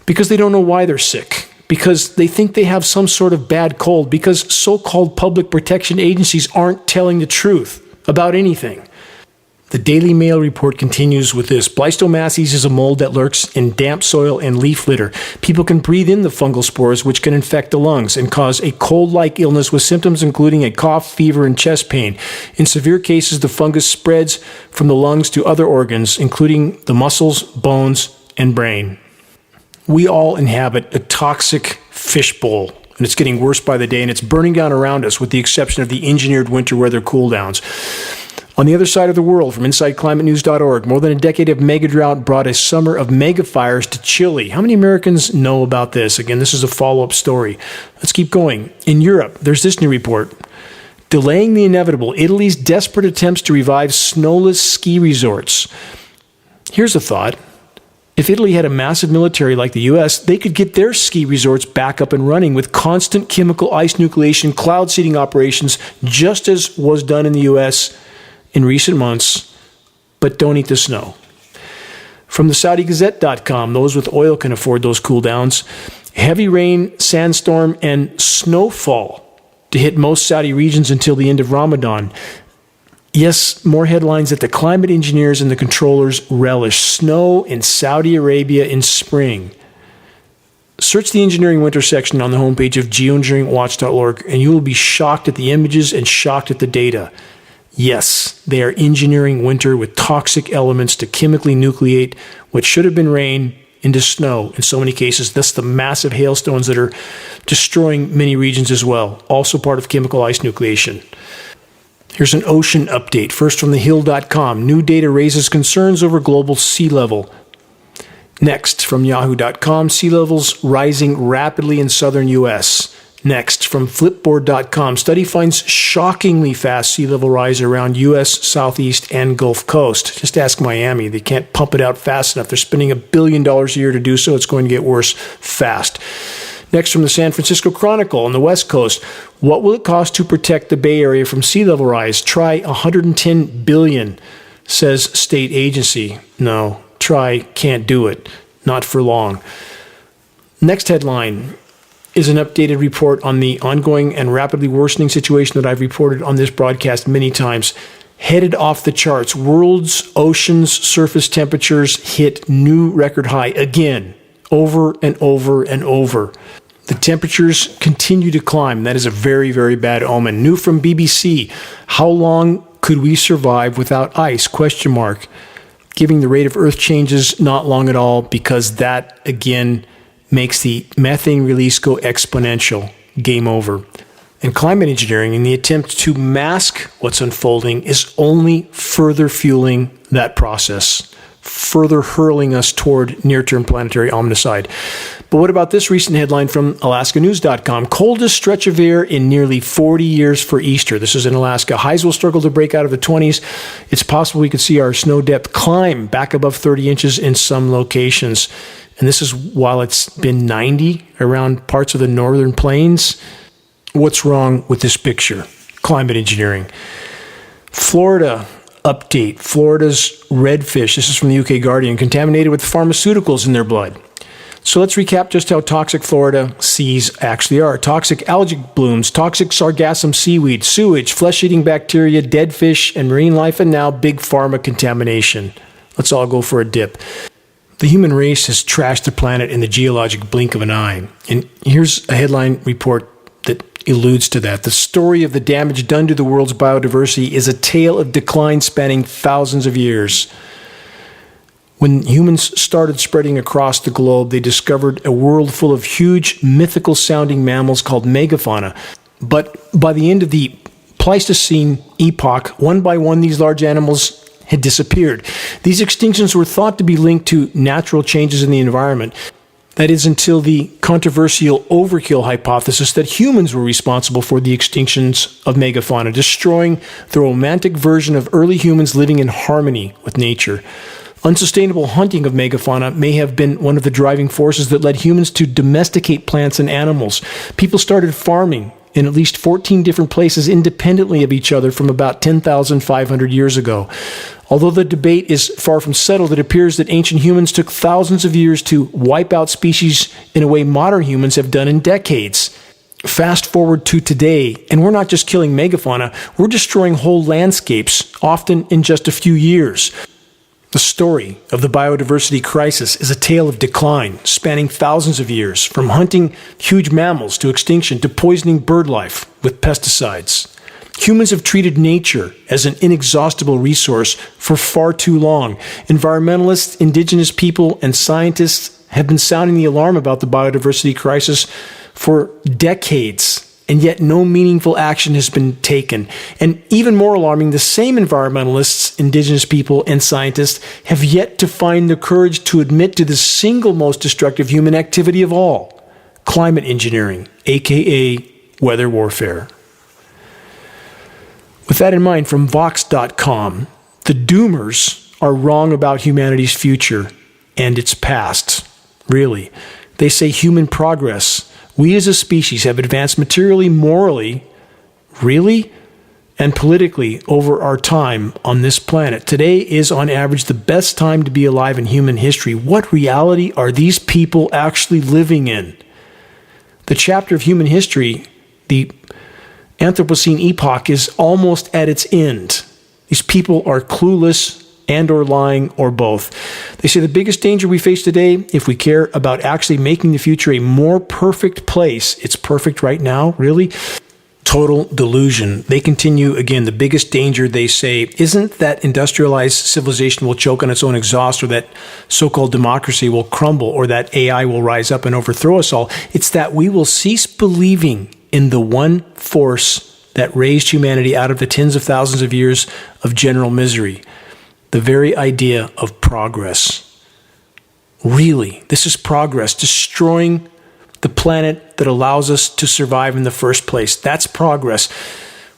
because they don't know why they're sick, because they think they have some sort of bad cold, because so-called public protection agencies aren't telling the truth about anything. The Daily Mail report continues with this. Bleistomaces is a mold that lurks in damp soil and leaf litter. People can breathe in the fungal spores, which can infect the lungs and cause a cold-like illness with symptoms including a cough, fever, and chest pain. In severe cases, the fungus spreads from the lungs to other organs, including the muscles, bones, and brain. We all inhabit a toxic fishbowl, and it's getting worse by the day, and it's burning down around us with the exception of the engineered winter weather cooldowns. On the other side of the world, from InsideClimateNews.org, more than a decade of mega drought brought a summer of mega fires to Chile. How many Americans know about this? Again, this is a follow-up story. Let's keep going. In Europe, there's this new report. Delaying the inevitable, Italy's desperate attempts to revive snowless ski resorts. Here's a thought. If Italy had a massive military like the U.S., they could get their ski resorts back up and running with constant chemical ice nucleation, cloud seeding operations, just as was done in the U.S. in recent months, but don't eat the snow. From the SaudiGazette.com, those with oil can afford those cool downs. Heavy rain, sandstorm, and snowfall to hit most Saudi regions until the end of Ramadan. Yes, more headlines that the climate engineers and the controllers relish. Snow in Saudi Arabia in spring. Search the engineering winter section on the homepage of geoengineeringwatch.org and you will be shocked at the images and shocked at the data. Yes, they are engineering winter with toxic elements to chemically nucleate what should have been rain into snow in so many cases. That's the massive hailstones that are destroying many regions as well. Also part of chemical ice nucleation. Here's an ocean update. First from thehill.com. New data raises concerns over global sea level. Next from yahoo.com. Sea levels rising rapidly in southern U.S. Next from flipboard.com. Study finds shockingly fast sea level rise around U.S. Southeast and Gulf Coast. Just ask Miami. They can't pump it out fast enough. They're spending $1 billion a year to do so. It's going to get worse fast. Next from the San Francisco Chronicle on the West Coast. What will it cost to protect the Bay Area from sea level rise? Try $110 billion, says state agency. No, try, can't do it. Not for long. Next headline is an updated report on the ongoing and rapidly worsening situation that I've reported on this broadcast many times. Headed off the charts. World's oceans surface temperatures hit new record high again, over and over and over. The temperatures continue to climb. That is a very, very bad omen. New from BBC. How long could we survive without ice? ? Giving the rate of Earth changes not long at all, because that, again, makes the methane release go exponential. Game over. And climate engineering, in the attempt to mask what's unfolding, is only further fueling that process, further hurling us toward near-term planetary omnicide. But what about this recent headline from AlaskaNews.com? Coldest stretch of air in nearly 40 years for Easter. This is in Alaska. Highs will struggle to break out of the 20s. It's possible we could see our snow depth climb back above 30 inches in some locations. And this is while it's been 90 around parts of the northern plains. What's wrong with this picture? Climate engineering. Florida update. Florida's redfish, this is from the UK Guardian, contaminated with pharmaceuticals in their blood. So let's recap just how toxic Florida seas actually are. Toxic algae blooms, toxic sargassum seaweed, sewage, flesh-eating bacteria, dead fish, and marine life, and now big pharma contamination. Let's all go for a dip. The human race has trashed the planet in the geologic blink of an eye. And here's a headline report that alludes to that. The story of the damage done to the world's biodiversity is a tale of decline spanning thousands of years. When humans started spreading across the globe, they discovered a world full of huge, mythical-sounding mammals called megafauna. But by the end of the Pleistocene epoch, one by one, these large animals had disappeared. These extinctions were thought to be linked to natural changes in the environment. That is, until the controversial overkill hypothesis that humans were responsible for the extinctions of megafauna, destroying the romantic version of early humans living in harmony with nature. Unsustainable hunting of megafauna may have been one of the driving forces that led humans to domesticate plants and animals. People started farming in at least 14 different places independently of each other from about 10,500 years ago. Although the debate is far from settled, it appears that ancient humans took thousands of years to wipe out species in a way modern humans have done in decades. Fast forward to today, and we're not just killing megafauna, we're destroying whole landscapes, often in just a few years. The story of the biodiversity crisis is a tale of decline, spanning thousands of years, from hunting huge mammals to extinction to poisoning bird life with pesticides. Humans have treated nature as an inexhaustible resource for far too long. Environmentalists, indigenous people, and scientists have been sounding the alarm about the biodiversity crisis for decades, and yet no meaningful action has been taken. And even more alarming, the same environmentalists, indigenous people, and scientists have yet to find the courage to admit to the single most destructive human activity of all, climate engineering, aka weather warfare. With that in mind, from Vox.com, the doomers are wrong about humanity's future and its past. Really. They say human progress, we as a species have advanced materially, morally, really, and politically over our time on this planet. Today is on average the best time to be alive in human history. What reality are these people actually living in? The chapter of human history, the Anthropocene epoch, is almost at its end. These people are clueless and or lying or both. They say the biggest danger we face today, if we care about actually making the future a more perfect place, it's perfect right now, really? Total delusion. They continue, again, the biggest danger, they say, isn't that industrialized civilization will choke on its own exhaust, or that so-called democracy will crumble, or that AI will rise up and overthrow us all. It's that we will cease believing in the one force that raised humanity out of the tens of thousands of years of general misery. The very idea of progress. Really, this is progress, destroying the planet that allows us to survive in the first place. That's progress.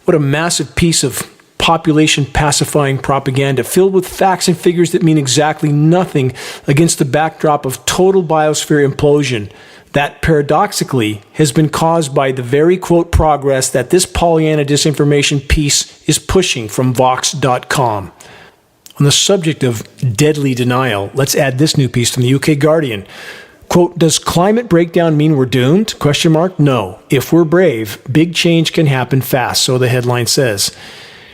What a massive piece of population pacifying propaganda filled with facts and figures that mean exactly nothing against the backdrop of total biosphere implosion that paradoxically has been caused by the very, quote, progress that this Pollyanna disinformation piece is pushing from Vox.com. On the subject of deadly denial, let's add this new piece from the UK Guardian. Quote, does climate breakdown mean we're doomed? Question mark. No. If we're brave, big change can happen fast, so the headline says.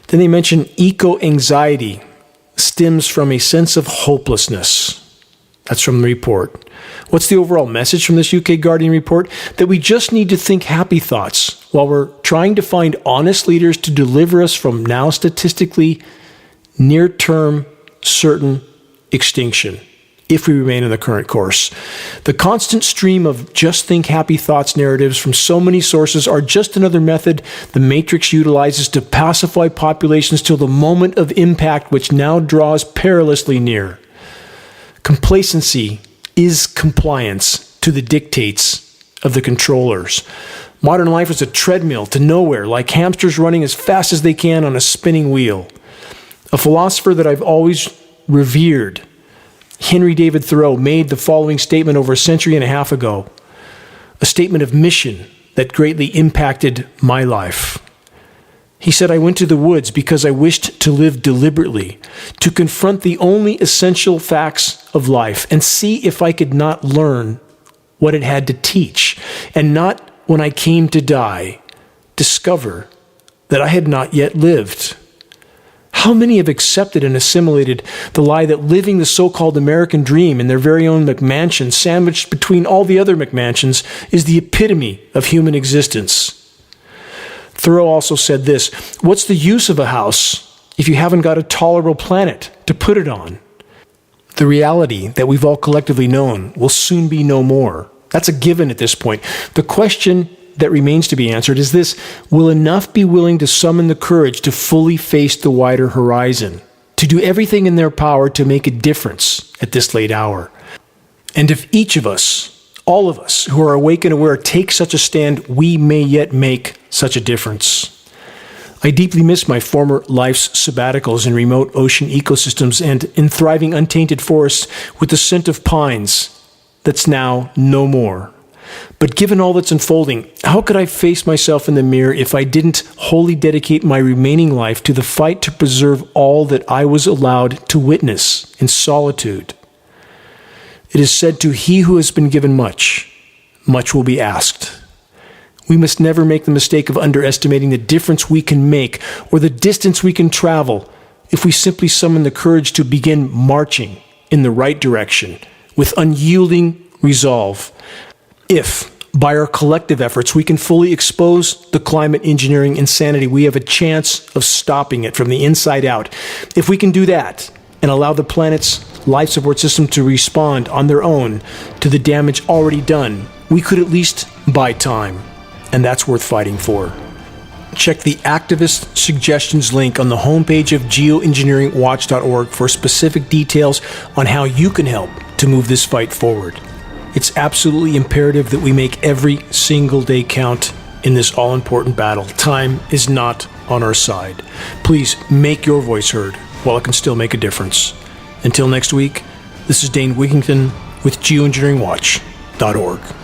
Then they mention eco-anxiety stems from a sense of hopelessness. That's from the report. What's the overall message from this UK Guardian report? That we just need to think happy thoughts while we're trying to find honest leaders to deliver us from now statistically near-term certain extinction if we remain in the current course. The constant stream of just think happy thoughts narratives from so many sources are just another method the Matrix utilizes to pacify populations till the moment of impact, which now draws perilously near. Complacency is compliance to the dictates of the controllers. Modern life is a treadmill to nowhere, like hamsters running as fast as they can on a spinning wheel. A philosopher that I've always revered, Henry David Thoreau, made the following statement over a century and a half ago, a statement of mission that greatly impacted my life. He said, I went to the woods because I wished to live deliberately, to confront the only essential facts of life and see if I could not learn what it had to teach, and not, when I came to die, discover that I had not yet lived. How many have accepted and assimilated the lie that living the so-called American dream in their very own McMansion, sandwiched between all the other McMansions, is the epitome of human existence? Thoreau also said this, what's the use of a house if you haven't got a tolerable planet to put it on? The reality that we've all collectively known will soon be no more. That's a given at this point. The question that remains to be answered is this: will enough be willing to summon the courage to fully face the wider horizon, to do everything in their power to make a difference at this late hour? And if each of us, all of us who are awake and aware, take such a stand, we may yet make such a difference. I deeply miss my former life's sabbaticals in remote ocean ecosystems and in thriving untainted forests with the scent of pines that's now no more. But given all that's unfolding, how could I face myself in the mirror if I didn't wholly dedicate my remaining life to the fight to preserve all that I was allowed to witness in solitude? It is said, to he who has been given much, much will be asked. We must never make the mistake of underestimating the difference we can make or the distance we can travel if we simply summon the courage to begin marching in the right direction with unyielding resolve. If, by our collective efforts, we can fully expose the climate engineering insanity, we have a chance of stopping it from the inside out. If we can do that and allow the planet's life support system to respond on their own to the damage already done, we could at least buy time. And that's worth fighting for. Check the activist suggestions link on the homepage of geoengineeringwatch.org for specific details on how you can help to move this fight forward. It's absolutely imperative that we make every single day count in this all-important battle. Time is not on our side. Please make your voice heard while it can still make a difference. Until next week, this is Dane Wigington with geoengineeringwatch.org.